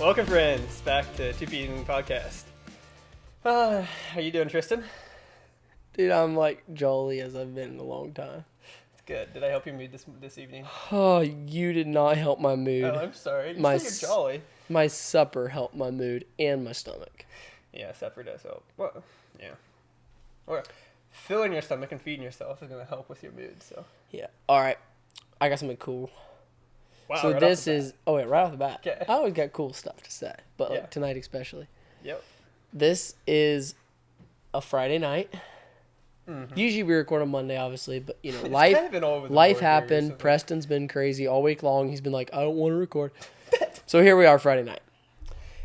Welcome, friends, back to 2 P.M. Podcast. How you doing, Tristan? Dude, I'm like jolly as I've been in a long time. It's good. Did I help your mood this evening? Oh, you did not help my mood. Oh, I'm sorry. My You're jolly. My supper helped my mood and my stomach. Yeah, supper does help. Well, yeah. Or filling your stomach and feeding yourself is going to help with your mood, so. Yeah. All right. I got something cool. Wow, So right this off the bat. is... Oh, wait, right off the bat. Okay. I always got cool stuff to say, but Yeah. like tonight especially. Yep. This is a Friday night. Mm-hmm. Usually we record on Monday, obviously, but, you know, It's life kind of been all over the life board here happened. recently. Preston's been crazy all week long. He's been like, I don't want to record. So here we are Friday night.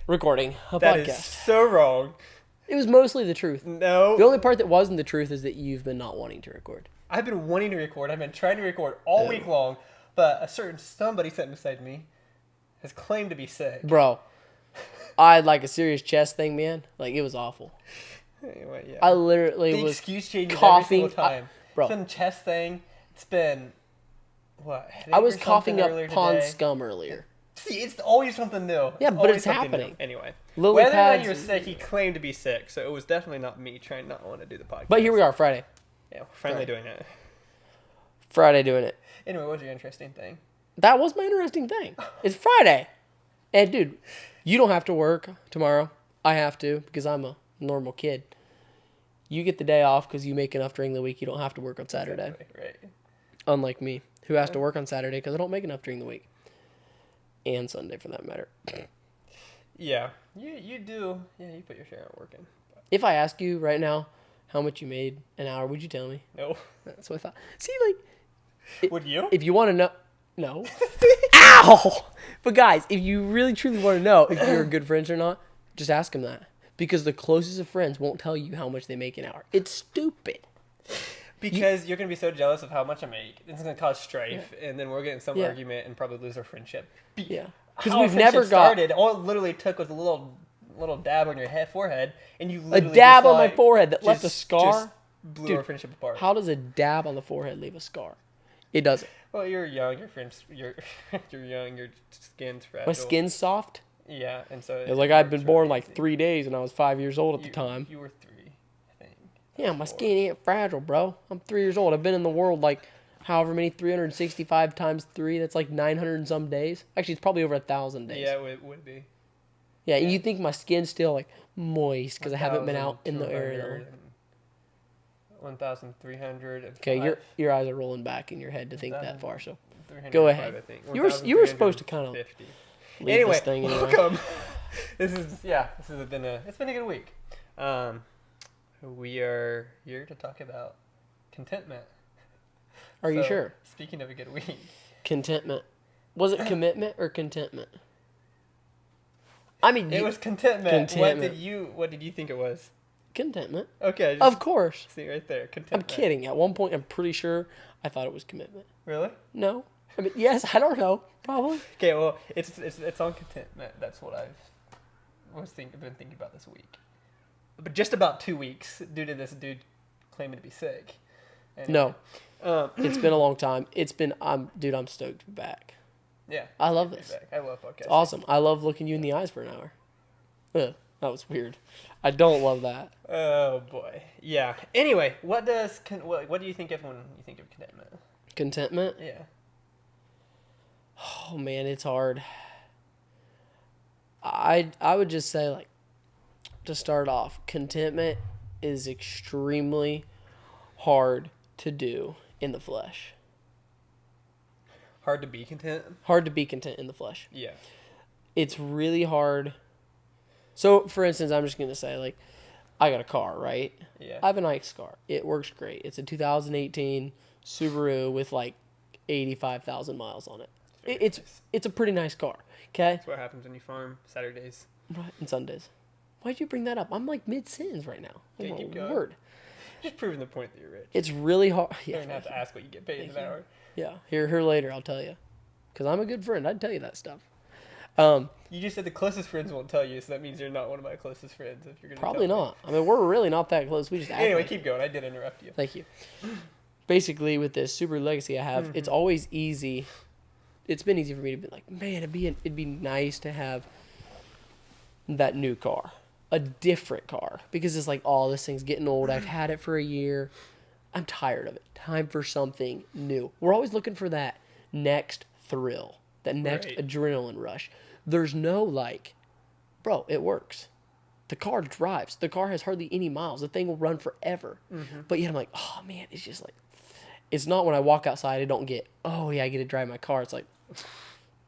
Recording a That podcast. is so wrong. It was mostly the truth. No. The only part that wasn't the truth is that you've been not wanting to record. I've been wanting to record. I've been trying to record all week long, but a certain somebody sitting beside me has claimed to be sick. Bro, I had like a serious chest thing, man. Like, it was awful. Anyway, yeah. I literally The was excuse changes coughing. every single time. Bro. It's been chest thing. It's been what? I was headache or coughing something up earlier pond today. scum earlier. See, it's always something new. Yeah, but always it's something happening. New. Anyway, Lily whether or not pads- you were sick, he claimed to be sick, so it was definitely not me trying not want to do the podcast. But here we are, Friday. Yeah, we're finally doing it. Friday doing it. Anyway, what was your interesting thing? That was my interesting thing. It's Friday. And dude, you don't have to work tomorrow. I have to because I'm a normal kid. You get the day off because you make enough during the week. You don't have to work on Saturday. Right. Unlike me, who has to work on Saturday because I don't make enough during the week. And Sunday, for that matter. Yeah, you do. Yeah, you put your share on working. If I ask you right now how much you made an hour, would you tell me? No. That's what I thought. See, like, Would you? if you want to know... No. Ow! But guys, if you really truly want to know if you're good friends or not, just ask them that. Because the closest of friends won't tell you how much they make an hour. It's stupid. Because you're gonna be so jealous of how much I make. It's gonna cause strife, and then we'll get in some Yeah. argument and probably lose our friendship. Yeah. Because How we've friendship never got... started. All it literally took was a little dab on your forehead, and you A literally dab just, on my like, forehead that left a just scar? blew Dude, our friendship apart. How does a dab on the forehead leave a scar? It doesn't. Well, you're young. You're young. Your skin's fragile. My skin's soft. Yeah, and so It was like I'd been it's born really like easy. 3 days and I was 5 years old at the You- time. You were 3, I think. Yeah, my 4. skin ain't fragile, bro. I'm 3 years old. I've been in the world like however many 365 times 3. That's like 900 and some days. Actually, it's probably over 1,000 days. Yeah, it would be. Yeah, and you think my skin's still like moist because I haven't been out in the area. 1,300. Okay, your eyes are rolling back in your head to think that far. So 305, go ahead. I think. You were supposed to kind of 1,350. leave Anyway, this thing anyway. welcome. This has been a good week. We are here to talk about contentment. Are you So, sure? Speaking of a good week, Contentment. Was it commitment or contentment? I mean, it was contentment. Contentment. What did you think it was? contentment. Okay, Of course. see right there. I'm Contentment. kidding. At one point, I'm pretty sure I thought it was commitment. Really? No. I mean, yes, I don't know. Probably. Okay, well, it's on contentment. That's what been thinking about this week. But just about 2 weeks due to this dude claiming to be sick. No. Um, It's been a long time. Dude, I'm stoked to be back. yeah. I love Be this. back. I love podcasts. It's awesome. I love looking you in the eyes for an hour. Ugh, that was weird. I don't love that. Oh boy. Yeah. Anyway, what do you think of when you think of contentment? Contentment? Yeah. Oh, man, it's hard. I would just say, like, to start off, contentment is extremely hard to do in the flesh. Hard to be content. Hard to be content in the flesh. Yeah. It's really hard. So, for instance, I'm just going to say, like, I got a car, right? Yeah. I have a nice car. It works great. It's a 2018 Subaru with, like, 85,000 miles on it. It's a pretty nice car, okay? That's what happens when you farm Saturdays. Right, and Sundays. Why'd you bring that up? I'm, like, mid-sentence right now. Okay, Oh, keep my going. word. Just proving the point that you're rich. It's really hard. You Yeah, don't have to ask what you get paid Thank an you. hour. yeah. Here later, I'll tell you. Because I'm a good friend. I'd tell you that stuff. You just said the closest friends won't tell you, so that means you're not one of my closest friends. If you're gonna Probably tell me. not. I mean, we're really not that close. We just act Anyway, like keep going. I did interrupt you. Thank you. Basically, with this Subaru Legacy I have, it's always easy. It's been easy for me to be like, man, it'd be nice to have that new car, a different car, because it's like, oh, this thing's getting old. I've had it for a year. I'm tired of it. Time for something new. We're always looking for that next thrill, that next Right. adrenaline rush. There's no like, bro, it works. The car drives. The car has hardly any miles. The thing will run forever. But yet I'm like, oh man, it's just like, it's not when I walk outside, I don't get, oh yeah, I get to drive my car. It's like,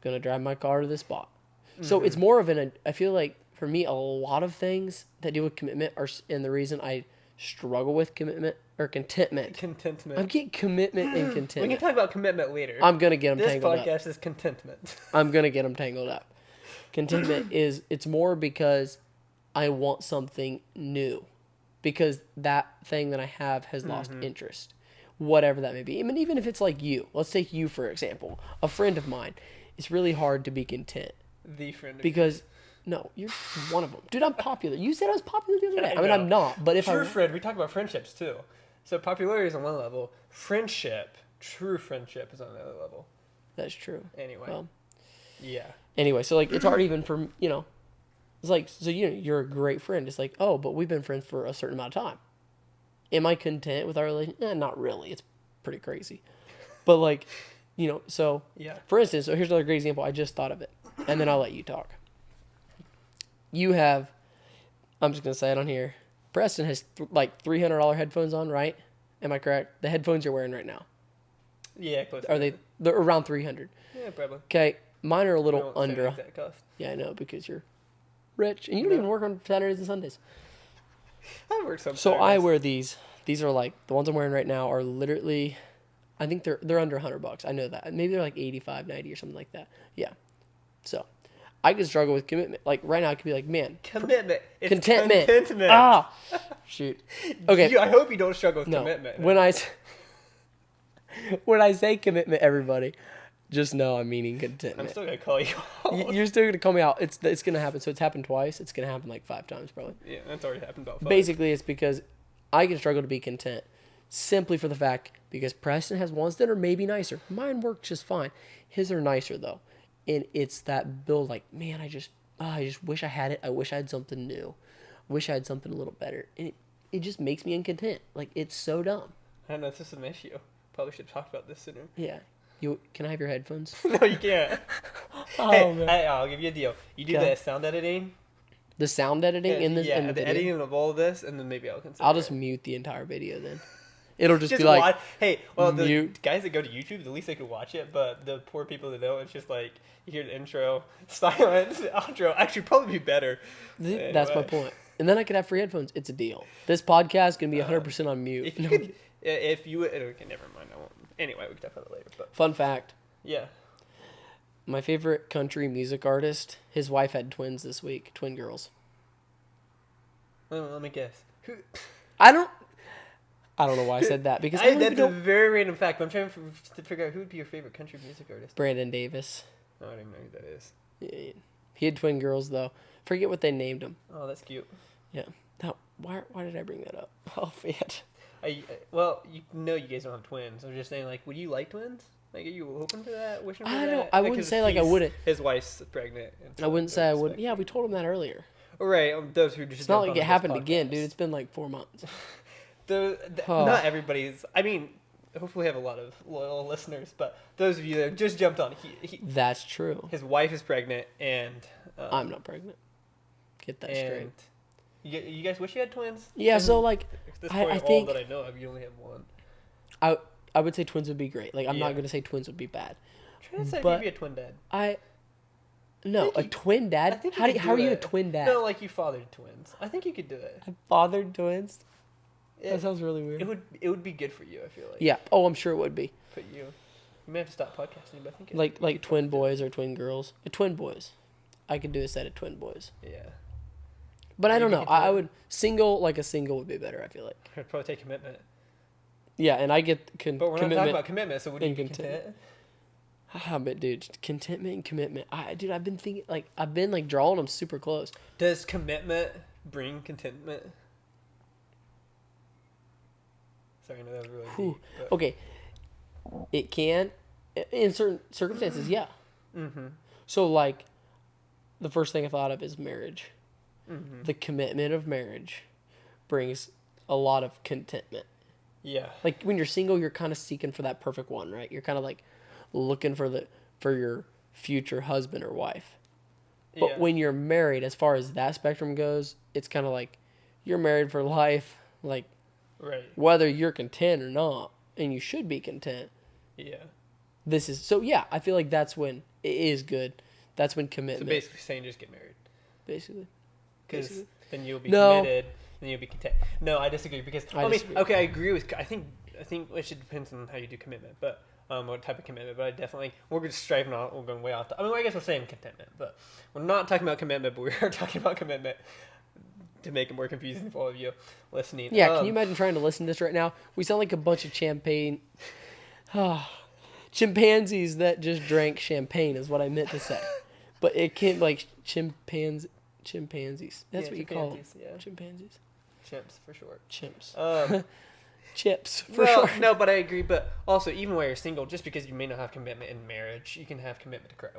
gonna drive my car to this spot. So it's more of I feel like for me, a lot of things that deal with commitment and the reason I struggle with commitment or contentment. Contentment. I'm getting commitment and We can contentment. talk about commitment later. I'm gonna get them this tangled up. podcast is contentment. I'm gonna get them tangled up. Contentment it's more because I want something new, because that thing that I have has lost interest, whatever that may be. I mean, even if it's like you. Let's take you for example, a friend of mine. It's really hard to be content The friend. Of because no, you're just one of them, dude. I'm popular. You said I was popular the other day. I mean, know. I'm not. But if true I friend, we talk about friendships too. So popularity is on one level. Friendship, true friendship, is on another level. that's true. Anyway. Well, Yeah. anyway, so like it's hard even for it's like, so you're a great friend. It's like, oh, but we've been friends for a certain amount of time. Am I content with our relationship? Not really. It's pretty crazy. But like, so Yeah. for instance, so here's another great example. I just thought of it, and then I'll let you talk. You have, I'm just gonna say it on here. Preston has like $300 headphones on, right? Am I correct? The headphones you're wearing right now, Yeah, close. are they? They're around 300. Yeah, probably. Okay, mine are a We little won't say under. exact cost. Yeah, I know, because you're rich and you don't even work on Saturdays and Sundays. I work some. So I Saturdays. wear these. These are like the ones I'm wearing right now are literally, I think they're under $100. I know that. Maybe they're like 85, 90 or something like that. Yeah. So I could struggle with commitment. Like right now I could be like, man, Commitment. It's contentment. Contentment. Ah, shoot. Okay. I hope you don't struggle with No. commitment. When I say commitment, everybody, just know I'm meaning I'm contentment. still gonna call you out. You're still gonna call me out. It's gonna happen. So it's happened twice. It's gonna happen like 5 times probably. Yeah, that's already happened about 5. Basically, it's because I can struggle to be content simply for the fact because Preston has ones that are maybe nicer. Mine work just fine. His are nicer though, and it's that build like, man, I just wish I had it. I wish I had something new. Wish I had something a little better, and it just makes me uncontent. Like it's so dumb. I know, it's just an issue. Probably should have talked about this sooner. Yeah. Can I have your headphones? No, you can't. Hey, I'll give you a deal. You do Okay. the sound editing. The sound editing in this in the the video? editing of all of this, and then maybe I'll consider. I'll just it. mute the entire video then. It'll just, Just be like, watch. Hey, well, the mute. guys that go to YouTube, at least they can watch it. But the poor people that don't, it's just like you hear the intro, silence, outro. Actually, probably be better. That's my Anyway. point. And then I could have free headphones. It's a deal. This podcast can be 100% on mute. If you could, if you, okay, never mind. I won't. Anyway, we can talk about it later. But Fun fact. yeah, My favorite country music artist, his wife had twins this week, twin girls. let me guess. Who? I don't know why I said that because I don't even That's a know. very random fact. But I'm trying to figure out who would be your favorite country music artist. Brandon Davis. No, I don't even know who that is. Yeah, he had twin girls though. Forget what they named him. Oh, that's cute. Yeah. Now, why did I bring that up? Oh man. Well, you know you guys don't have twins. I'm just saying, like, would you like twins? Like, are you hoping for that? Wishing for I that? don't- I wouldn't 'cause say, like, I he's- wouldn't. His wife's pregnant. and I so wouldn't say I would. expect- Yeah, we told him that earlier. All right, those who just It's not jumped like on it this happened again, podcast. dude. It's been like 4 months. Not everybody's. I mean, hopefully we have a lot of loyal listeners, but those of you that just jumped on, That's true. his wife is pregnant, and I'm not pregnant. Get that straight. and you guys wish you had twins? Yeah, And so like at this I point, think- all that I know of, you only have one. I would say twins would be great. Like I'm Yeah. not gonna say twins would be bad. I'm trying to say But- maybe a twin dad. No, think a you- twin I dad. think How could are do you a it. twin dad? No, like you fathered twins. I think you could do it. I fathered twins. It, That sounds really weird. it would be good for you. I feel like. Yeah. Oh, I'm sure it would be. But you may have to stop podcasting. But I think Like twin boys or twin girls. Twin boys. I could do a set of twin boys. Yeah. But I You don't know. can I do it. would a single would be better. I feel like. It'd probably take commitment. Yeah, and I get But we're not talking commitment. about commitment. So would you and be contentment. content? But dude, contentment and commitment. Dude, I've been thinking I've been drawing them super close. Does commitment bring contentment? Sorry, I know that was really Whew. deep. But, Okay, it can, in certain circumstances, yeah. Mm-hmm. So like, the first thing I thought of is marriage. the commitment of marriage brings a lot of contentment. Yeah. Like when you're single, you're kind of seeking for that perfect one, right? You're kind of like looking for your future husband or wife. But Yeah. when you're married, as far as that spectrum goes, it's kind of like you're married for life, like Right. whether you're content or not, and you should be content. Yeah. This is so yeah, I feel like that's when it is good. That's when So commitment basically saying just get married. basically. Because Basically. then you'll be No. committed, then you'll be content. No, I disagree because I disagree. okay, I agree with. I think it should depends on how you do commitment, but what type of commitment. But I definitely we're just striving on. We're going way off. I guess we're saying contentment, but we're not talking about commitment. But we are talking about commitment to make it more confusing for all of you listening. Yeah, can you imagine trying to listen to this right now? We sound like a bunch of chimpanzees that just drank champagne is what I meant to say. But it can't like chimpanzees. That's Yeah, what you call them. chimpanzees, yeah. Chimpanzees. Chimps for short. Chimps. Chips for Well, sure. no, but I agree. But also, even while you're single, just because you may not have commitment in marriage, you can have commitment to Christ.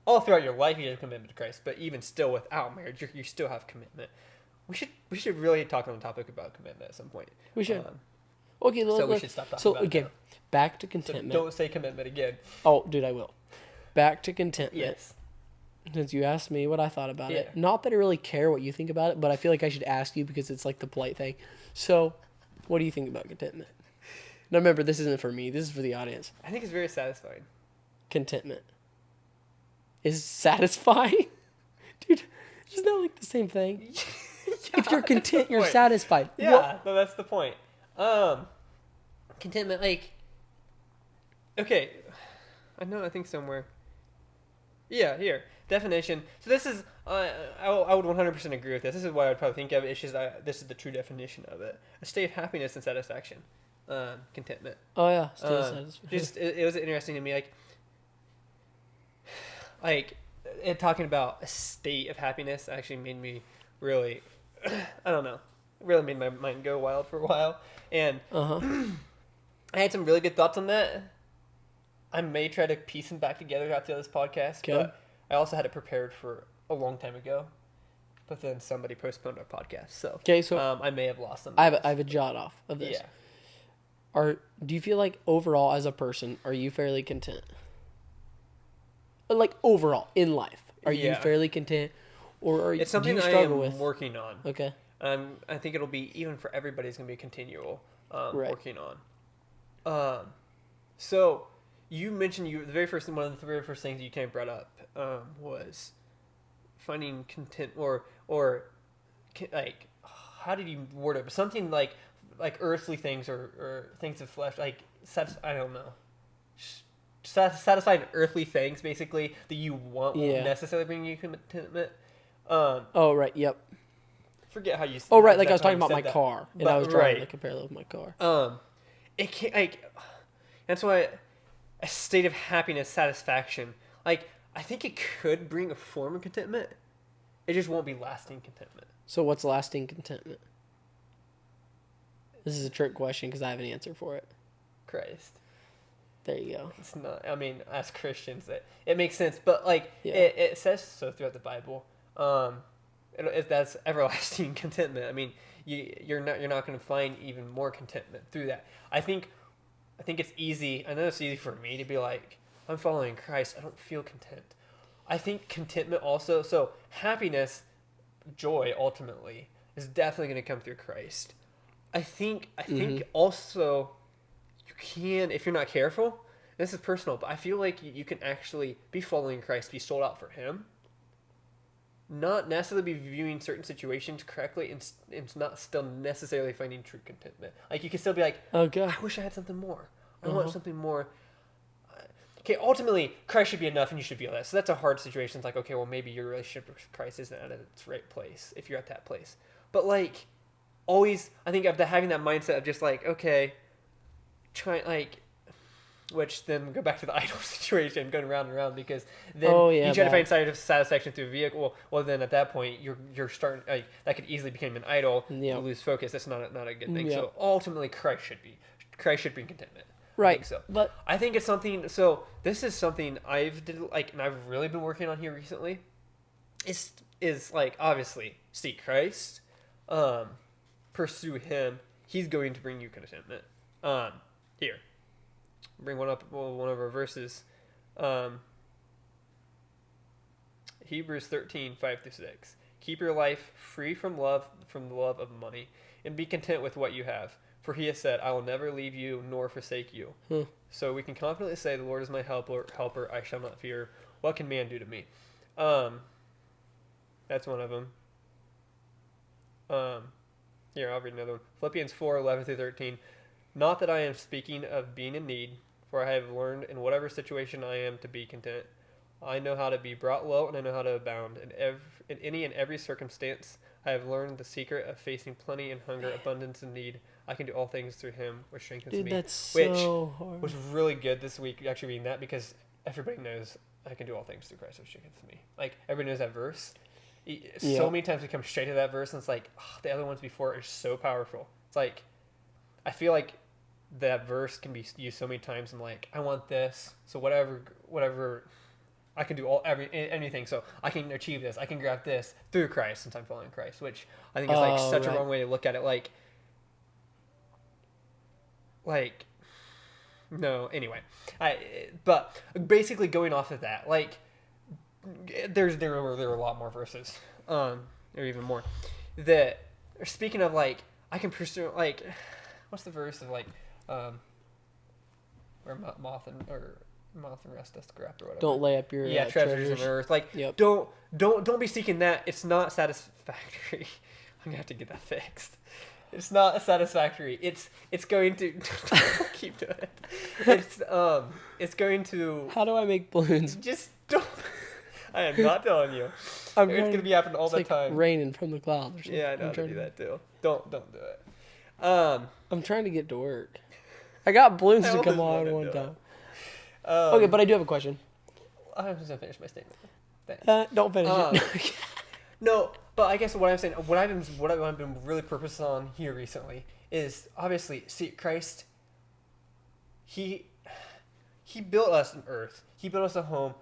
All throughout your life, you have commitment to Christ. But even still, without marriage, you still have commitment. We should really talk on the topic about commitment at some point. We should. Um, Okay, so we should stop talking so about it again, now. back to So contentment. don't say commitment again. Oh, dude, I will. Back to contentment. Yes. Since you asked me what I thought about it. Yeah. Not that I really care what you think about it, but I feel like I should ask you because it's like the polite thing. So, what do you think about contentment? Now remember, this isn't for me. This is for the audience. I think it's very satisfying. Contentment is satisfying, dude. Isn't that like the same thing? If you're content, you're point. satisfied. Yeah, What? no, that's the point. Contentment, like, okay, I think somewhere. Yeah, here definition. So this is, I would 100% agree with this. This is what I would probably think of it. It's just this is the true definition of it: a state of happiness and satisfaction, contentment. Oh yeah, still Um, satisfied. just it was interesting to me, like it talking about a state of happiness actually made me really, I don't know, really made my mind go wild for a while, and I had some really good thoughts on that. I may try to piece them back together after this podcast, Okay. but I also had it prepared for a long time ago. But then somebody postponed our podcast, so Okay, so I may have lost them. I have a jot off of this. Yeah. Do you feel like overall as a person, are you fairly content? Like overall in life, are you Yeah. fairly content, or It's do something you I struggle am with? working on. Okay. I think it'll be even for everybody. It's gonna be continual Right. working on. So you mentioned one of the very first things you kind of brought up was finding content or like how did you word it? Something like earthly things or things of flesh, like I don't know. Satisfying earthly things basically that you want Yeah. won't necessarily bring you contentment. Oh right. Yep. Forget how you. Oh right. Like I was that's how talking you about my said that. car, and But- I was trying right. to compare that with my car. It can't that's why a state of happiness, satisfaction. Like I think it could bring a form of contentment. It just won't be lasting contentment. So what's lasting contentment? This is a trick question because I have an answer for it. Christ, There you go. it's not. I mean, as Christians, it makes sense, but like Yeah. it says so throughout the Bible. That's everlasting contentment. I mean, you're not going to find even more contentment through that. I think it's easy. I know it's easy for me to be like, I'm following Christ. I don't feel content. I think contentment also. So happiness, joy, ultimately is definitely going to come through Christ. I think also you can, if you're not careful. This is personal, but I feel like you can actually be following Christ, be sold out for Him. Not necessarily be viewing certain situations correctly and not still necessarily finding true contentment. Like you can still be like, Okay. I wish I had something more. I want something more. Okay, ultimately, Christ should be enough and you should feel that. So that's a hard situation. It's like, okay, well, maybe your relationship with Christ isn't at its right place if you're at that place. But like, always, I think of having that mindset of just like, okay, which then go back to the idol situation, going round and round, because then you try to find satisfaction through a vehicle. Well, then at that point, you're starting that could easily become an idol. Yep. You lose focus. That's not a good thing. Yep. So ultimately, Christ should bring contentment. Right. I think so. But I think it's something. So this is something and I've really been working on here recently. Is like obviously seek Christ, pursue Him, He's going to bring you contentment. Here, bring one up. Well, one of our verses. Hebrews 13:5-6. Keep your life free from the love of money, and be content with what you have. For He has said, I will never leave you nor forsake you. So we can confidently say, the Lord is my helper, I shall not fear. What can man do to me? That's one of them. Here, I'll read another one. Philippians 4:11-13. Not that I am speaking of being in need, for I have learned in whatever situation I am to be content. I know how to be brought low, and I know how to abound. In any and every circumstance, I have learned the secret of facing plenty and hunger, abundance and need. I can do all things through Him, which strengthens Dude, me. that's so hard. Was really good this week, actually reading that, because everybody knows I can do all things through Christ, which strengthens me. Like, everybody knows that verse. So many times we come straight to that verse, and it's like, the other ones before are so powerful. It's like, I feel like that verse can be used so many times. I'm like, I want this, so whatever, I can do anything. So I can achieve this. I can grab this through Christ, since I'm following Christ, which I think is like such a wrong way to look at it. Like, no. Anyway, but basically going off of that, like, there were a lot more verses, or even more, that speaking of, like, I can pursue, like, what's the verse of, like, where moth and rust does scrap or whatever. Don't lay up your treasures on earth. Like, don't be seeking that. It's not satisfactory. I'm gonna have to get that fixed. It's not satisfactory. It's going to keep doing it. It's going to. How do I make balloons? Just don't. I am not telling you. It's gonna be happening all the time. Raining from the clouds. Or something. Yeah, I know how to do that too. Don't do it. I'm trying to get to work. I got balloons to come on one time. Okay, but I do have a question. I'm just gonna finish my statement. Thanks. Don't finish it. No, but I guess what I'm saying, what I've been really purpose on here recently is obviously see Christ. He built us an earth. He built us a home.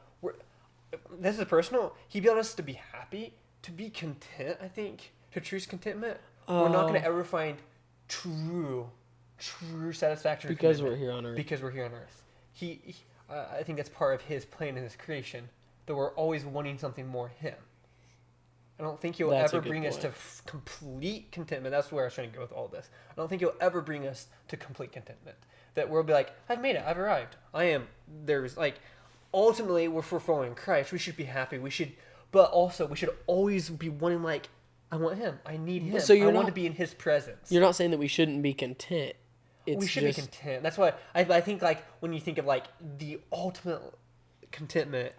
This is personal. He built us to be happy, to be content. I think to choose contentment. We're not going to ever find true satisfaction because we're here on earth. Because we're here on earth. I think that's part of His plan in His creation, that we're always wanting something more Him. I don't think He'll ever bring us to complete contentment. That's where I was trying to go with all this. I don't think He'll ever bring us to complete contentment. That we'll be like, I've made it. I've arrived. There's like, ultimately, if we're following Christ, we should be happy. But also we should always be wanting, like, I want Him. I need Him. So I want to be in His presence. You're not saying that we shouldn't be content. We should be content. That's why I think, like, when you think of, like, the ultimate contentment.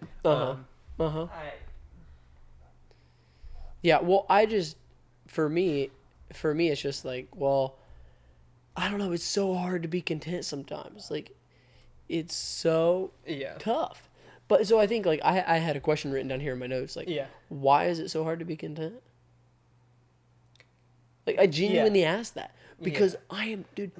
Yeah, well, for me, it's just like, well, I don't know. It's so hard to be content sometimes. Like, it's so tough. But so I think, like, I had a question written down here in my notes. Like, why is it so hard to be content? Like, I genuinely asked that. Because I am, dude,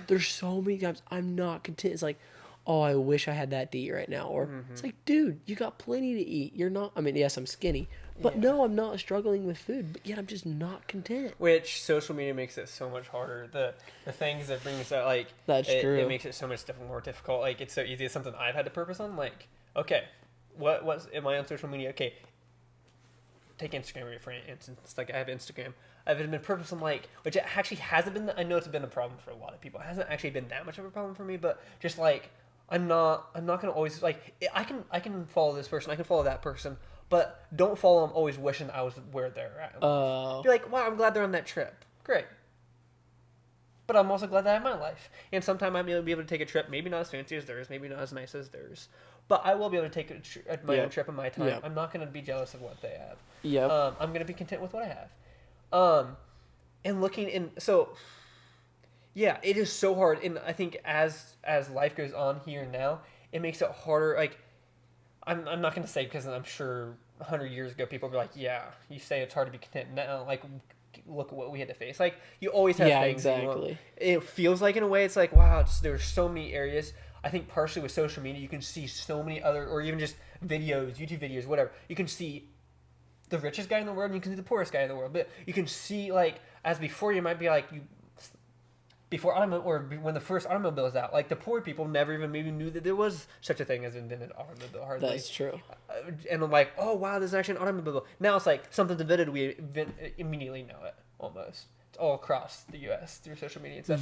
there's so many times I'm not content. It's like, oh, I wish I had that to eat right now. Or it's like, dude, you got plenty to eat. You're not, I mean, yes, I'm skinny. But no, I'm not struggling with food. But yet I'm just not content. Which social media makes it so much harder. The things that brings out, like, that's true. It makes it so much more difficult. Like, it's so easy. It's something I've had to purpose on. Like, okay, what's am I on social media? Okay, take Instagram for instance. Like, I have Instagram. I've been purposing, like, which actually hasn't been. I know it's been a problem for a lot of people. It hasn't actually been that much of a problem for me. But just like, I'm not gonna always, like, I can follow this person. I can follow that person. But don't follow them always wishing I was where they're at. Be like, wow, I'm glad they're on that trip. Great. But I'm also glad that I have my life. And sometime I may be able to take a trip, maybe not as fancy as theirs, maybe not as nice as theirs. But I will be able to take my own trip in my time. I'm not going to be jealous of what they have. I'm going to be content with what I have. And looking in, so yeah, it is so hard. And I think as life goes on here and now, it makes it harder. Like, I'm not going to say, because I'm sure 100 years ago people would be like, yeah, you say it's hard to be content now. Like, look at what we had to face. Like, you always have things. Exactly. It feels like, in a way, it's like, wow, there's so many areas. I think partially with social media, you can see so many other, or even just videos, YouTube videos, whatever. You can see the richest guy in the world, and you can see the poorest guy in the world. But you can see, like, as before, you might be like, before automobile, or when the first automobile was out, like, the poor people never even maybe knew that there was such a thing as an invented automobile, hardly. That's true. And I'm like, oh, wow, there's actually an automobile. Now it's like something's invented, we immediately know it, almost. It's all across the U.S. through social media and stuff.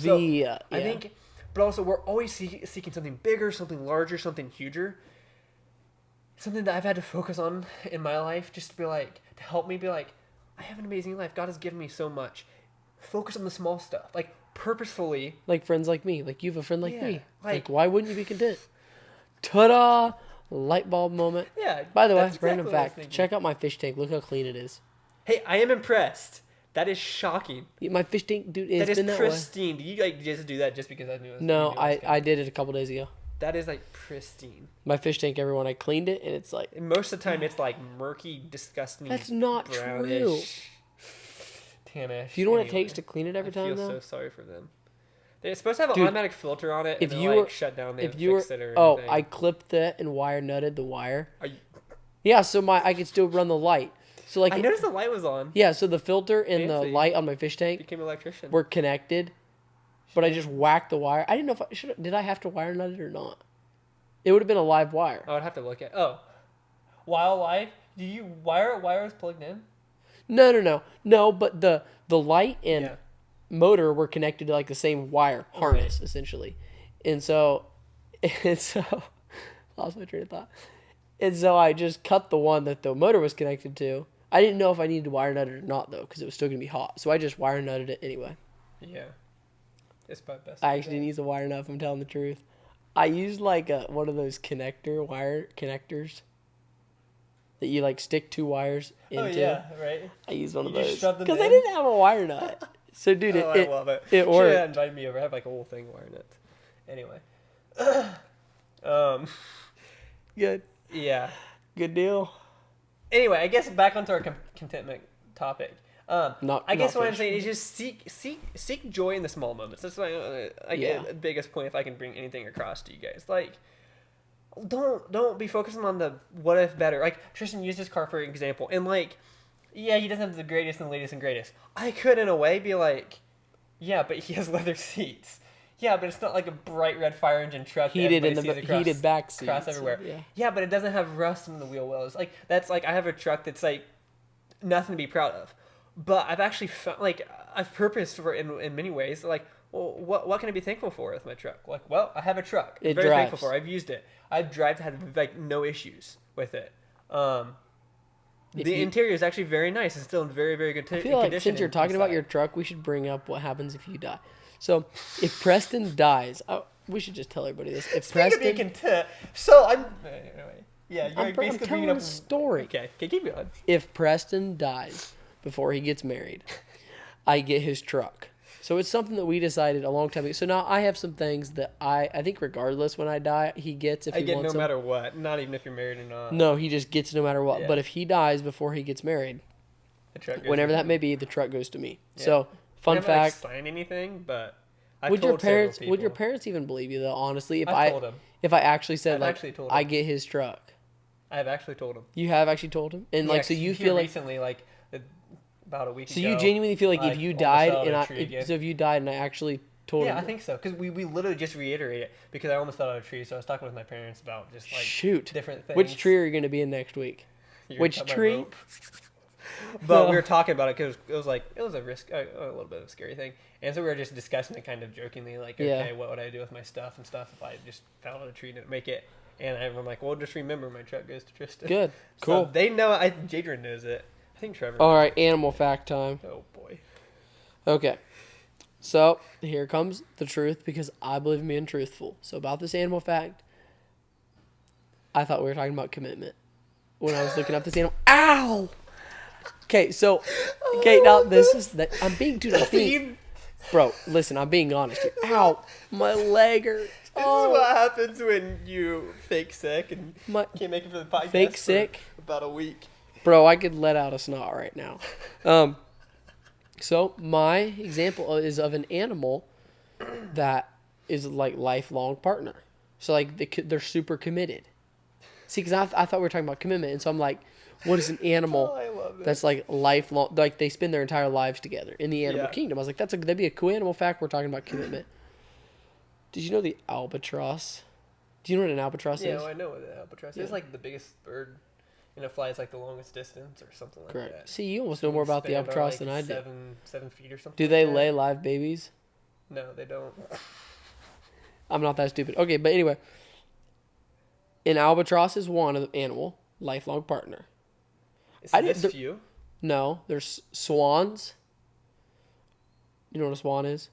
I think, but also we're always seeking something bigger, something larger, something huger. Something that I've had to focus on in my life, just to be like, to help me be like, I have an amazing life. God has given me so much. Focus on the small stuff. Like, purposefully. Like friends like me. Like, you have a friend like Yeah, me. like, Why wouldn't you be content? Ta-da! Light bulb moment. Yeah. By the way, that's exactly random what I was fact. thinking. Check out my fish tank. Look how clean it is. Hey, I am impressed. That is shocking. My fish tank, dude, it's That is been that way. pristine. Did you, like, just do that just because I knew it was No, you knew it was I good? did it a couple days ago. That is, like, pristine. My fish tank, everyone, I cleaned it, and it's like, And most of the time, it's, like, murky, disgusting, that's not brownish, tannish. do you know what it Anyway, takes to clean it every I time, feel though? so sorry for them. They're supposed to have an Dude, automatic filter on it, if and you then, were- like, shut down, they If haven't you were, fixed it or oh, anything. I clipped it and wire nutted the wire. Are you, Yeah, so I could still run the light. So like, I noticed the light was on. yeah, so the filter and the Fancy. light on my fish tank Became an electrician. were connected, but I just whacked the wire. I didn't know if did I have to wire nut it or not. It would have been a live wire. I would have to look at. Oh, while live, do you wires plugged in? No. But the light and Yeah. motor were connected to like the same wire harness essentially, and so lost my train of thought. And so I just cut the one that the motor was connected to. I didn't know if I needed to wire nut it or not though, because it was still gonna be hot. So I just wire nutted it anyway. Yeah. It's probably best. I actually didn't use a wire nut, if I'm telling the truth. I used like one of those wire connectors that you like stick two wires into. Oh yeah, right. I used one of You just those shoved them because I in? didn't have a wire nut. So dude, Oh, I love it. It Should worked. have invited me over. I have like a whole thing of wire nuts. Anyway. Good deal. Anyway, I guess back onto our contentment topic. Not- I guess not what I'm finished. saying is just seek joy in the small moments. That's my the biggest point. If I can bring anything across to you guys, like, don't be focusing on the what if better. Like, Tristan used his car for example, and like, yeah, he doesn't have the greatest and latest and greatest. I could in a way be like, yeah, but he has leather seats. Yeah, but it's not like a bright red fire engine truck. that Heated in everybody the sees across, heated back seats. across everywhere. Yeah. Yeah, but it doesn't have rust in the wheel wells. Like, that's like, I have a truck that's like nothing to be proud of. But I've actually found, like, I've purposed for it in many ways. Like, well, what can I be thankful for with my truck? Like, well, I have a truck. I'm It very thankful drives. for it. I've used it. I drive to have like no issues with it. If The you- interior is actually very nice. It's still in very, very good I feel like condition. since you're talking about your truck, we should bring up what happens if you die. So if Preston dies, we should just tell everybody this. If Speaking of being Preston, content, so I'm anyway. Yeah, you're I'm basically telling bringing a up story. Okay, keep going. If Preston dies before he gets married, I get his truck. So it's something that we decided a long time ago. So now I have some things that I think regardless when I die, he gets if I he get no wants them. matter what, not even if you're married or not. No, he just gets no matter what. Yeah. But if he dies before he gets married, The truck goes whenever to that me. may be, the truck goes to me. Yeah. So fun I haven't, like, fact. signed anything, but I Would told your parents several would your people. parents even believe you though? Honestly, I've told him. if I actually said I've like actually told I him. get his truck, I've actually told him. you have actually told him, and Yeah, like so you here feel like recently, like about a week so ago. you genuinely feel like if like, you almost died fell out of and a I tree again. so if you died and I actually told Yeah, him, I think so. Because we literally just reiterated it because I almost fell out of a tree. So I was talking with my parents about just like shoot, different things. which tree are you going to be in next week? You're which gonna cut my tree? rope. But No. we were talking about it because it was like it was a risk, a little bit of a scary thing, and so we were just discussing it kind of jokingly, like, Yeah. okay, what would I do with my stuff and stuff if I just fell out of a tree and didn't make it? And I'm like, well, just remember my truck goes to Tristan. Good, So cool. they know. Jadron knows it. I think Trevor. All right, animal fact time. Oh boy. Okay. So here comes the truth because I believe in being truthful. So about this animal fact, I thought we were talking about commitment when I was looking up this animal. Ow! Okay, so now this is that I'm being bro. Listen, I'm being honest here. Ow, my leg hurts. This is what happens when you fake sick and My- can't make it for the podcast. Fake for sick? about a week. Bro, I could let out a snot right now. So my example is of an animal that is like lifelong partner. So like they're super committed. See, because I thought we were talking about commitment, and so I'm like, what is an animal I love it. that's like lifelong? Like they spend their entire lives together in the animal Yeah. kingdom. I was like, that'd be a cool animal fact. We're talking about commitment. Did you know the albatross? Do you know what an albatross Yeah, is? well, I know what the albatross Yeah. is. Like the biggest bird, and it flies like the longest distance or something like Correct. that. See, you almost know more about the Wingspan are, albatross like, than I do. 7 feet or something. Do like they that. lay live babies? No, they don't. I'm not that stupid. Okay, but anyway, an albatross is one of the animal lifelong partner. Is I this didn't- few? No, there's swans. You know what a swan is?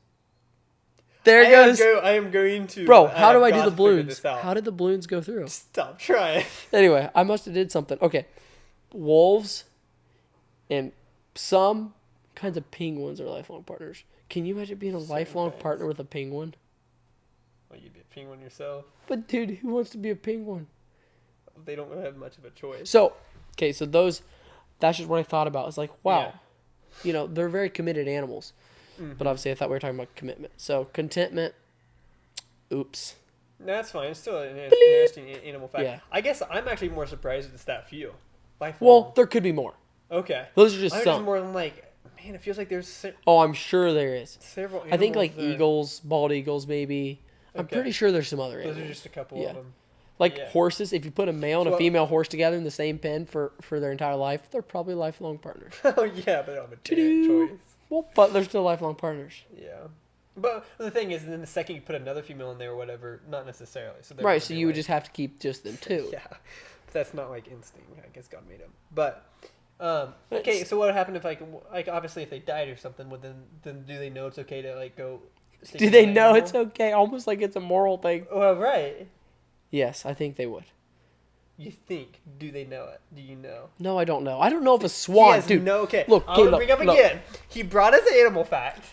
There it goes. I am going to. Bro, how do have I do got the to figure balloons? this out. How did the balloons go through? Stop trying. Anyway, I must have did something. Okay. Wolves and some kinds of penguins are lifelong partners. Can you imagine being a lifelong things. partner with a penguin? Well, you'd be a penguin yourself. But dude, who wants to be a penguin? They don't have much of a choice. So, okay, so that's just what I thought about. It's like, wow, Yeah. you know, they're very committed animals. But obviously I thought we were talking about commitment. So, contentment, oops. No, that's fine. It's still an interesting animal fact. Yeah. I guess I'm actually more surprised it's that few. Well, Lifelong. there could be more. Okay. Those are just I'm some. just more like, man, it feels like there's Oh, I'm sure there is. several. I think like animals that- eagles, bald eagles, maybe. I'm Okay. pretty sure there's some other Those animals. are just a couple Yeah. of them. Like yeah. horses, if you put a male and a So- female horse together in the same pen for their entire life, they're probably lifelong partners. Oh yeah, but they don't have a Doo-doo. choice. Well, but they're still lifelong partners. Yeah. But the thing is, then the second you put another female in there or whatever, not necessarily. So they're Right, gonna so be you would like- just have to keep just them too. Yeah. That's not like instinct. I guess God made them. But okay, It's- so what would happen if like obviously if they died or something? Would then do they know it's okay to like go? stick Do with they that know animal? it's okay? Almost like it's a moral thing. Well, right. Yes, I think they would. You think? Do they know it? Do you know? No, I don't know. I don't know if a swan, Yes, dude. no. Okay. look, I'm okay, gonna look, bring up look. again. He brought us an animal fact.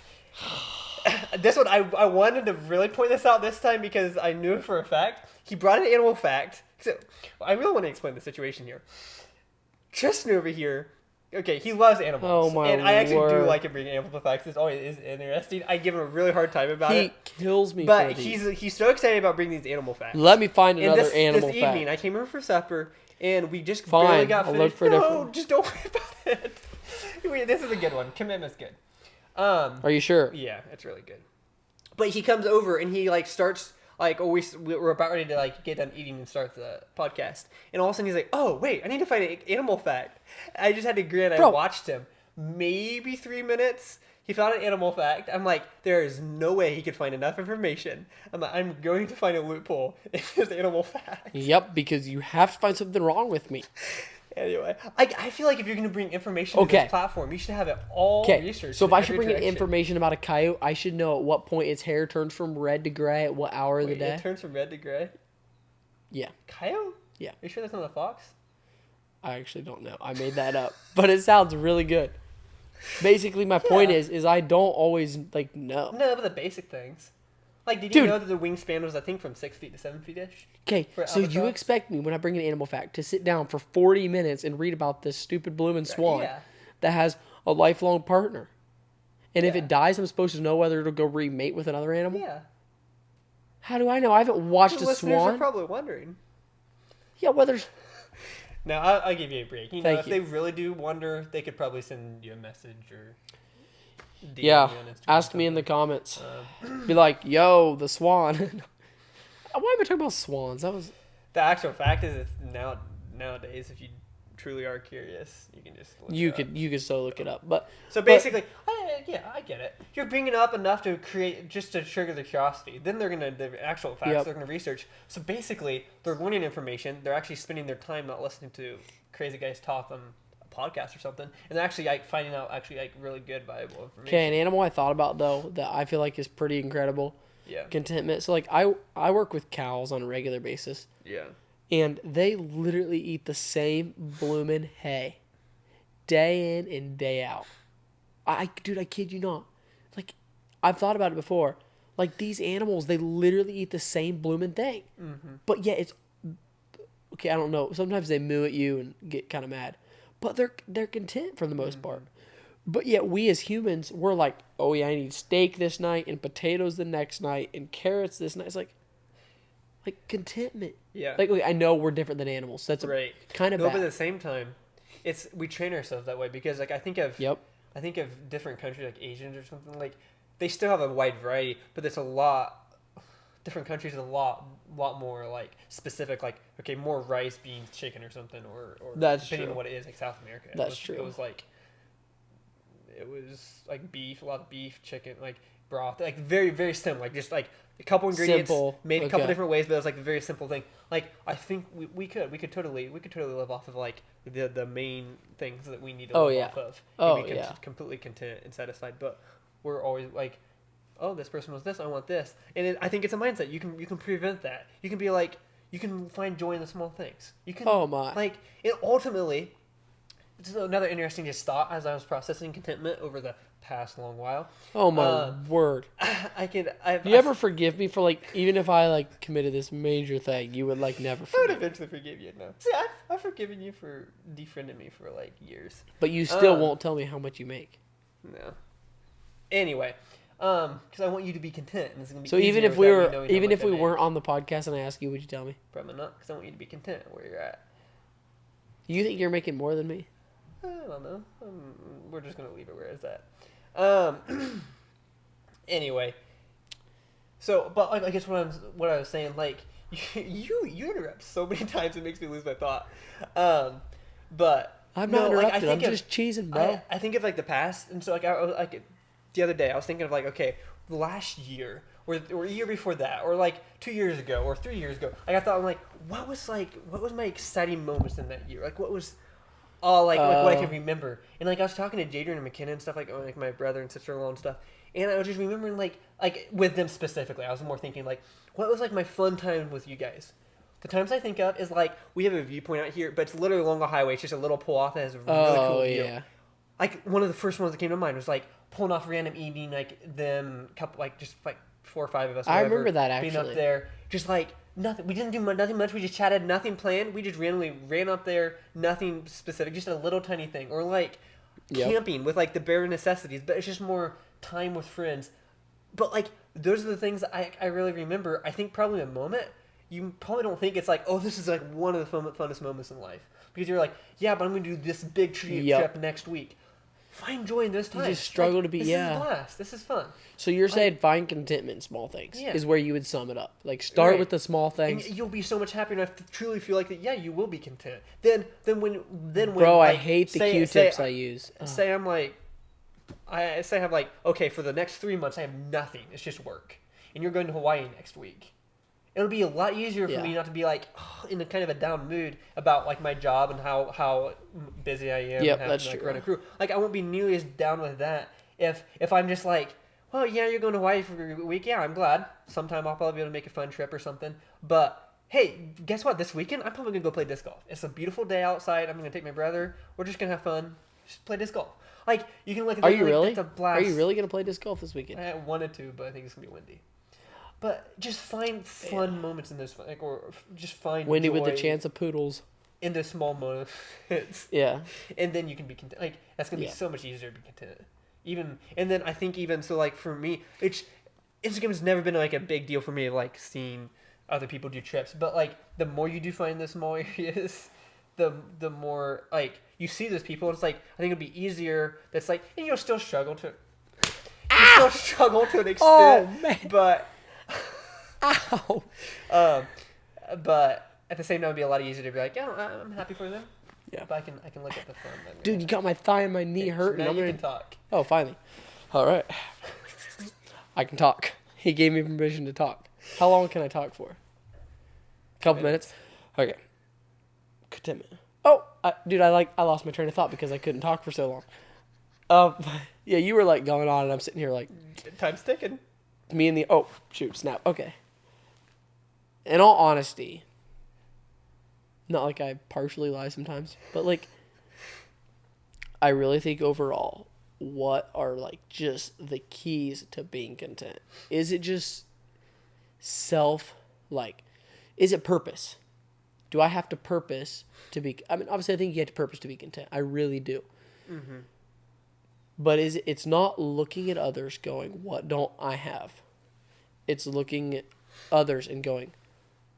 This one I wanted to really point this out this time because I knew it for a fact. He brought an animal fact. So I really want to explain the situation here. Tristan over here. Okay, he loves animals. Oh, my And I actually do Lord. like him bringing animal facts. It's always is interesting. I give him a really hard time about He it. kills me. But for these. he's so excited about bringing these animal facts. Let me find And another this animal evening, fact. I came over for supper, and we just Fine, barely got I'll finished. look for a no, different one. just don't worry about it. Wait, this is a good one. Commitment's good. Are you sure? Yeah, it's really good. But he comes over and he like starts like we're about ready to like get done eating and start the podcast, and all of a sudden he's like, "Oh wait, I need to find an animal fact." I just had to grin. I Bro. watched him. Maybe 3 minutes. He found an animal fact. I'm like, there is no way he could find enough information. I'm like, I'm going to find a loophole in his animal fact. Yep, because you have to find something wrong with me. Anyway, I feel like if you're going to bring information to Okay. this platform, you should have it all Okay, researched. so if in I should every bring in direction. information about a coyote, I should know at what point its hair turns from red to gray at what hour of the Wait, day. it turns from red to gray. Yeah, Coyote? Yeah. Are you sure that's not a fox? I actually don't know. I made that up, but it sounds really good. Basically, my point Yeah. is I don't always like know. No, but the basic things. Like, did Dude. you know that the wingspan was, I think, from 6 feet to 7 feet ish? Okay, For so you albatross? expect me when I bring an animal fact to sit down for 40 minutes and read about this stupid blooming swan Yeah. that has a lifelong partner, and if Yeah. it dies, I'm supposed to know whether it'll go remate with another animal. Yeah. How do I know? I haven't watched The a listeners are swan. probably wondering. Yeah, whether Now, I'll give you a break. You know, Thank if you. they really do wonder, they could probably send you a message or DM yeah, you on Instagram ask or me in the something. comments. Be like, yo, the swan. Why am I talking about swans? That was The actual fact is, if nowadays, if you truly are curious, you can just look you it up. could so look it up, but So basically, I get it. You're bringing up enough to create just to trigger their curiosity. Then the actual facts Yep. they're gonna research. So basically, they're learning information. They're actually spending their time not listening to crazy guys talk on a podcast or something, and they're actually like finding out really good, valuable information. okay, an animal I thought about though that I feel like is pretty incredible. Yeah. Contentment. So like I work with cows on a regular basis, Yeah. and they literally eat the same bloomin' hay, day in and day out. Dude, I kid you not. Like, I've thought about it before. Like these animals, they literally eat the same bloomin' thing, but yet it's okay. I don't know. Sometimes they moo at you and get kind of mad, but they're content for the most part. But yet we as humans, we're like, oh yeah, I need steak this night and potatoes the next night and carrots this night. It's like, Like contentment. Yeah. Like I know we're different than animals. That's right. kind of No, bad. but at the same time, we train ourselves that way because like I think of Yep. different countries like Asians or something like they still have a wide variety, but there's a lot. Different countries are a lot more like specific, like okay, more rice, beans, chicken, or something, or That's depending true. on what it is, like South America. That's true. It was like beef, a lot of beef, chicken, like broth, like very very simple, like just like a couple ingredients Simple. made a couple Okay. different ways, but it was like a very simple thing. Like I think we could totally live off of like the main things that we need to Oh, live yeah. off of. Oh, And be yeah. completely content and satisfied, but we're always like, oh, this person was this, I want this, and I think it's a mindset. You can prevent that. You can be like, you can find joy in the small things. You can, Oh, my. like, it ultimately. It's another interesting just thought as I was processing contentment over the past long while. Oh my word! You You ever forgive me for like even if I like committed this major thing, you would like never I would forgive me. eventually forgive you. No, see, I've forgiven you for defriending me for like years. But you still won't tell me how much you make. No. Anyway, because I want you to be content, and it's gonna be So easier even if without we you were knowing how even much if I we make. weren't on the podcast and I asked you, would you tell me? Probably not, because I want you to be content where you're at. You think you're making more than me? I don't know. We're just gonna leave it where it's at. Anyway, so but like, I guess what I was saying, like you interrupt so many times it makes me lose my thought. But I'm no, not like, interrupted. I'm just cheesing, bro. I think of like the past, and so like the other day I was thinking of like, okay, last year or a year before that, or like 2 years ago or 3 years ago, like I thought, I'm like, what was my exciting moments in that year? Like what was all like what I can remember? And like I was talking to Jadrian and McKenna and stuff, like my brother and sister-in-law and stuff, and I was just remembering like with them specifically, I was more thinking like, what was like my fun time with you guys? The times I think of is like we have a viewpoint out here, but it's literally along a highway. It's just a little pull off that has a really cool view. Yeah. Like one of the first ones that came to mind was like pulling off random evening, like them couple, like just like 4 or 5 of us. I whatever, remember that, being up actually. there, just like nothing. We didn't do nothing much. We just chatted, nothing planned. We just randomly ran up there, nothing specific, just a little tiny thing, or like Yep. camping with like the bare necessities. But it's just more time with friends. But like those are the things I really remember. I think probably a moment. You probably don't think it's like, oh, this is like one of the funnest moments in life. Because you're like, yeah, but I'm going to do this big trip next week. Find joy in those times. You just struggle to be, this yeah. is a blast. This is fun. So you're saying find contentment in small things Yeah. is where you would sum it up. Like start Right. with the small And things. you'll be so much happier enough to truly feel like that, yeah, you will be content. Then when Bro, like, I hate the say- Q-tips say- I use. Say I'm like, I say I have like, okay, for the next 3 months I have nothing. It's just work. And you're going to Hawaii next week. It'll be a lot easier for Yeah. me not to be like in a kind of a down mood about like my job and how busy I am. Yep, and having that's to, like, true. run a crew. Like I won't be nearly as down with that if I'm just like, well, yeah, you're going to Hawaii for a week. Yeah, I'm glad. Sometime I'll probably be able to make a fun trip or something. But hey, guess what? This weekend I'm probably gonna go play disc golf. It's a beautiful day outside. I'm gonna take my brother. We're just gonna have fun. Just play disc golf. Like you can look at. Are that, you like, really? That's a blast. Are you really gonna play disc golf this weekend? I wanted to, but I think it's gonna be windy. But just find fun moments in this, like, or just find Windy with the joy chance of poodles. in the small moments, Yeah. and then you can be content. Like that's gonna be Yeah. so much easier to be content. And then I think even so, like for me, Instagram's never been like a big deal for me, like seeing other people do trips. But like the more you do find the small areas, the more like you see those people. And it's like I think it'd be easier. That's like, and you'll still struggle to. You still struggle to an extent. Oh, man. But. Ow. But at the same time, it'd be a lot easier to be like, yeah, I'm happy for them. Yeah. But I can look at the fun. Dude, you got my thigh and my knee hurting. Now I'm you gonna... can talk. Oh, finally. All right. I can talk. He gave me permission to talk. How long can I talk for? Couple minutes. Okay. Contentment. Oh, dude, I lost my train of thought because I couldn't talk for so long. Yeah, you were like going on, and I'm sitting here like Time's ticking. me and the snap. Okay. In all honesty, not like I partially lie sometimes, but like I really think overall, what are like just the keys to being content? Is it just is it purpose? Do I have to purpose to be? I mean, obviously, I think you have to purpose to be content. I really do. Mm-hmm. But it's not looking at others going, what don't I have? It's looking at others and going,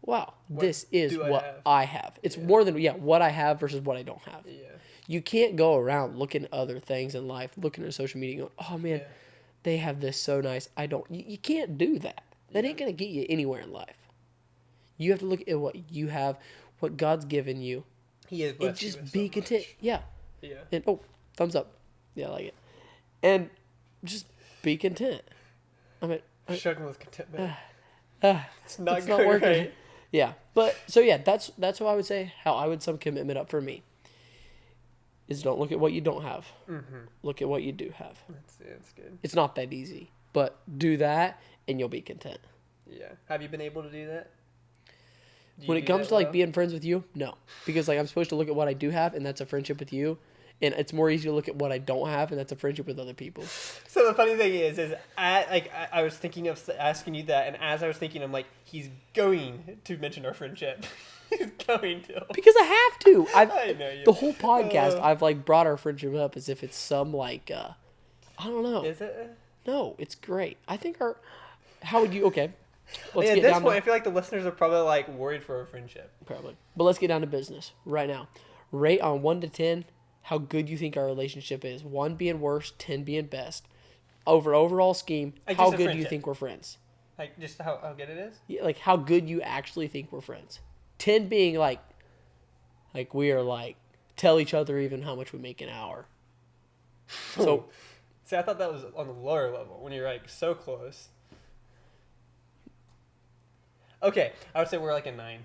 wow, What this is do I what have? I have. It's Yeah. more than what I have versus what I don't have. Yeah. You can't go around looking at other things in life, looking at social media, going, "Oh man, Yeah. they have this so nice." I don't. You can't do that. That ain't gonna get you anywhere in life. You have to look at what you have, what God's given you, He is and blessed you just with be so content. much. Yeah. Yeah. And thumbs up. Yeah, I like it. And just be content. I mean, Struggling with contentment. ah, It's not it's going not working. right. Yeah, but so yeah, that's how I would say how I would sum commitment up for me. Is don't look at what you don't have. Mm-hmm. Look at what you do have. That's good. It's not that easy, but do that and you'll be content. Yeah. Have you been able to do that? Do you When it do comes that to like well? being friends with you, no, because like I'm supposed to look at what I do have, and that's a friendship with you. And it's more easy to look at what I don't have, and that's a friendship with other people. So the funny thing is I was thinking of asking you that, and as I was thinking, I'm like, he's going to mention our friendship. He's going to. Because I have to. I know you. The whole podcast, Uh. I've like brought our friendship up as if it's some like, I don't know. Is it? No, it's great. I think how would you? Okay, let's At get this down point, I to feel like the listeners are probably like worried for our friendship. probably, but let's get down to business right now. Rate on 1 to 10 how good you think our relationship is. 1 being worst, 10 being best. Overall scheme, Like how just a good do you friendship. think we're friends? Like just how good it is. Yeah, like how good you actually think we're friends. 10 being like we are like tell each other even how much we make an hour. So See, I thought that was on the lower level when you're like so close. Okay, I would say we're like a 9.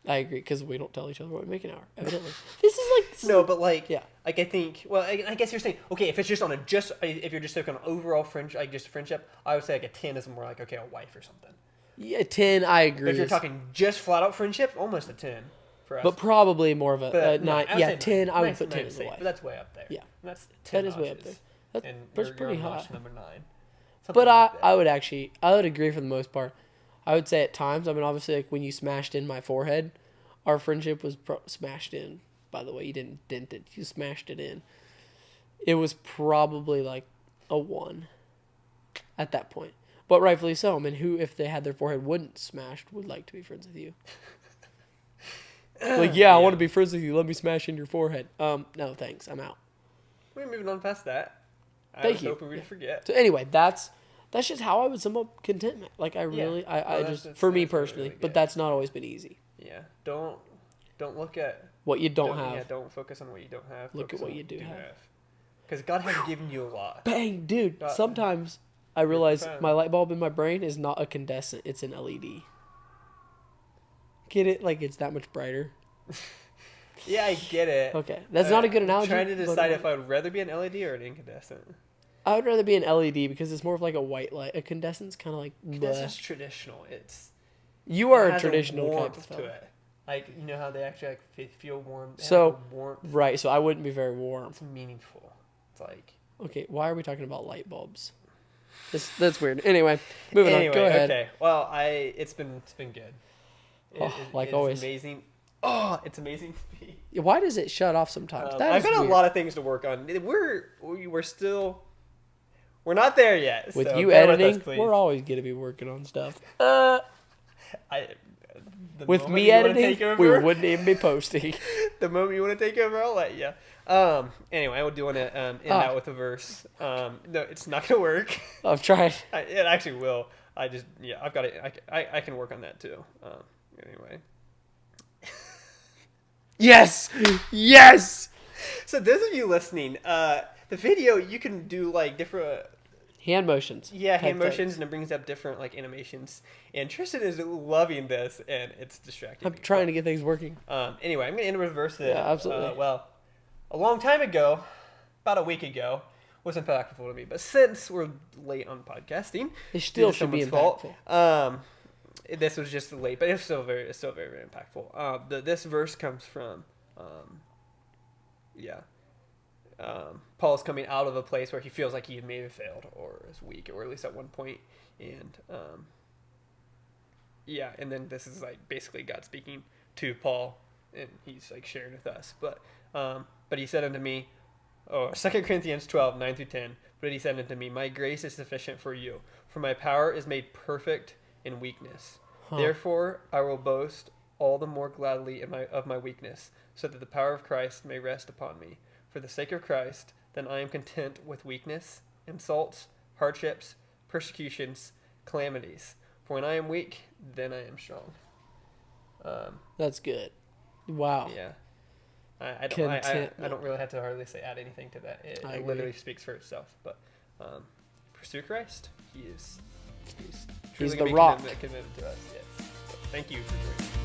I agree because we don't tell each other what we make an hour. Evidently, this is like No, but like, Yeah. like I think. Well, I guess you're saying okay. If it's just on if you're just like on overall friendship, like just friendship, I would say like a 10 is more like okay, a wife or something. Yeah, 10. I agree. But if you're talking just flat out friendship, almost a 10 for us. but probably more of a But, no, 9. I would Yeah, say 10. I would Nice- put 10 nice as a safe, wife. But that's way up there. Yeah. And that's 10 That is way up there. notches. That's, And that's you're pretty on high. notch number 9. Something But like that. I would agree for the most part. I would say at times, I mean, obviously, like when you smashed in my forehead, our friendship was smashed in. By the way, you didn't dent it; you smashed it in. It was probably like a 1 at that point, but rightfully so. I mean, who, if they had their forehead wouldn't smashed, would like to be friends with you? Like, yeah, I want to be friends with you. Let me smash in your forehead. No, thanks. I'm out. We're moving on past that. I Thank was you. hoping we'd forget. So anyway, that's just how I would sum up contentment. Like I really, No, I that's- just that's- for me that's really, personally, really but good. that's not always been easy. Yeah. Don't look at What you don't have. Yeah, don't focus on what you don't have. Look at focus what on you do have. Because God has given you a lot. Bang, dude. Got- Sometimes I realize fan. my light bulb in my brain is not a condensate, it's an LED. Get it? Like it's that much brighter. Yeah, I get it. Okay. That's not a good I'm analogy. trying to but decide if I would rather be an LED or an incandescent. I would rather be an LED because it's more of like a white light. A condensant's kind of like That's bleh. just traditional. You are it a has traditional type warmth of to fella. it. Like you know how they actually like feel warm. They have So- a warmth. Right, so I wouldn't be very warm. It's meaningful. It's like Okay, why are we talking about light bulbs? That's weird. Anyway, moving on. Go ahead. Okay. Well, it's been good. Like it's always. Amazing. Oh, it's amazing to be. Why does it shut off sometimes? That I've is got weird. a lot of things to work on. We're still we're not there yet. With so you bear editing, us, please. we're always going to be working on stuff. I, the With moment me you wanna editing, take over, we wouldn't even be posting. The moment you want to take over, I'll let you. Anyway, I do want to end out with a verse. No, it's not gonna work. I've tried. It actually will. I've got it. I can work on that too. Anyway. Yes! Yes! So those of you listening, the video you can do like different Hand motions. hand type motions things. and it brings up different like animations. And Tristan is loving this and it's distracting. I'm trying to get things working. Anyway, I'm gonna end with a verse that Yeah, absolutely. well, a long time ago, about a week ago, was impactful to me. But since we're late on podcasting, It still due to should be someone's impactful. fault, this was just late, but it's still very, very impactful. This verse comes from, Paul's coming out of a place where he feels like he may have failed or is weak, or at least at one point, and and then this is like basically God speaking to Paul, and he's like sharing with us. But he said unto me, 2 Corinthians 12, 9 through 10. But he said unto me, my grace is sufficient for you, for my power is made perfect in weakness. Therefore, I will boast all the more gladly of my weakness, so that the power of Christ may rest upon me. For the sake of Christ, then I am content with weakness, insults, hardships, persecutions, calamities. For when I am weak, then I am strong. That's good. Wow. Yeah. I don't really have to hardly add anything to that. It literally speaks for itself. But pursue Christ. He's He's truly the gonna be rock. committed to us. Yes. So thank you for joining.